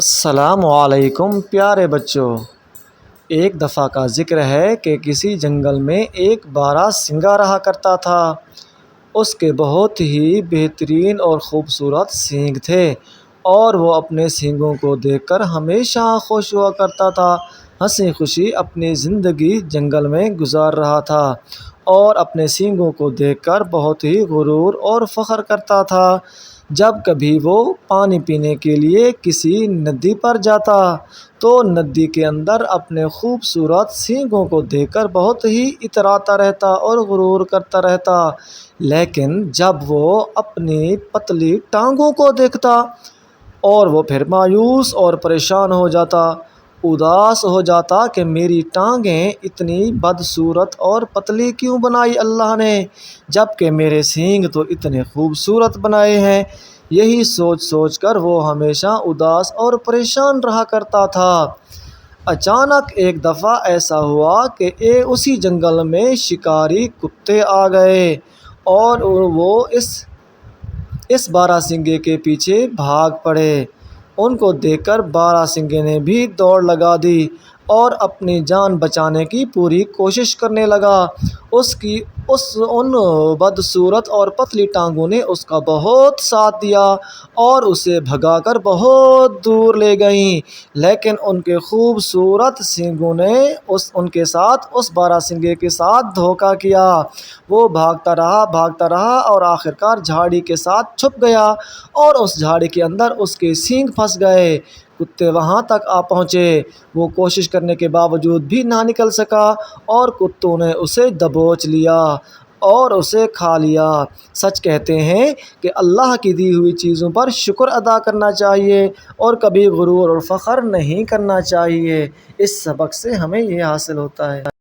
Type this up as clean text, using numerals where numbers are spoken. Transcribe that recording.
السلام علیکم پیارے بچوں۔ ایک دفعہ کا ذکر ہے کہ کسی جنگل میں ایک بارہسنگا رہا کرتا تھا۔ اس کے بہت ہی بہترین اور خوبصورت سینگ تھے اور وہ اپنے سینگوں کو دیکھ کر ہمیشہ خوش ہوا کرتا تھا۔ ہنسی خوشی اپنی زندگی جنگل میں گزار رہا تھا اور اپنے سینگوں کو دیکھ کر بہت ہی غرور اور فخر کرتا تھا۔ جب کبھی وہ پانی پینے کے لیے کسی ندی پر جاتا تو ندی کے اندر اپنے خوبصورت سینگوں کو دیکھ کر بہت ہی اتراتا رہتا اور غرور کرتا رہتا، لیکن جب وہ اپنی پتلی ٹانگوں کو دیکھتا اور وہ پھر مایوس اور پریشان ہو جاتا، اداس ہو جاتا کہ میری ٹانگیں اتنی بدصورت اور پتلی کیوں بنائی اللہ نے، جبکہ میرے سینگ تو اتنے خوبصورت بنائے ہیں۔ یہی سوچ سوچ کر وہ ہمیشہ اداس اور پریشان رہا کرتا تھا۔ اچانک ایک دفعہ ایسا ہوا کہ اسی جنگل میں شکاری کتے آ گئے اور وہ اس بارہسنگے کے پیچھے بھاگ پڑے۔ ان کو دیکھ کر بارہسنگے نے بھی دوڑ لگا دی اور اپنی جان بچانے کی پوری کوشش کرنے لگا۔ ان بدصورت اور پتلی ٹانگوں نے اس کا بہت ساتھ دیا اور اسے بھگا کر بہت دور لے گئیں، لیکن ان کے خوبصورت سینگوں نے ان کے ساتھ اس بارہسنگے کے ساتھ دھوکہ کیا۔ وہ بھاگتا رہا اور آخرکار جھاڑی کے ساتھ چھپ گیا اور اس جھاڑی کے اندر اس کے سینگ پھنس گئے۔ کتے وہاں تک آ پہنچے، وہ کوشش کرنے کے باوجود بھی نہ نکل سکا اور کتوں نے اسے دبوچ لیا اور اسے کھا لیا۔ سچ کہتے ہیں کہ اللہ کی دی ہوئی چیزوں پر شکر ادا کرنا چاہیے اور کبھی غرور اور فخر نہیں کرنا چاہیے۔ اس سبق سے ہمیں یہ حاصل ہوتا ہے۔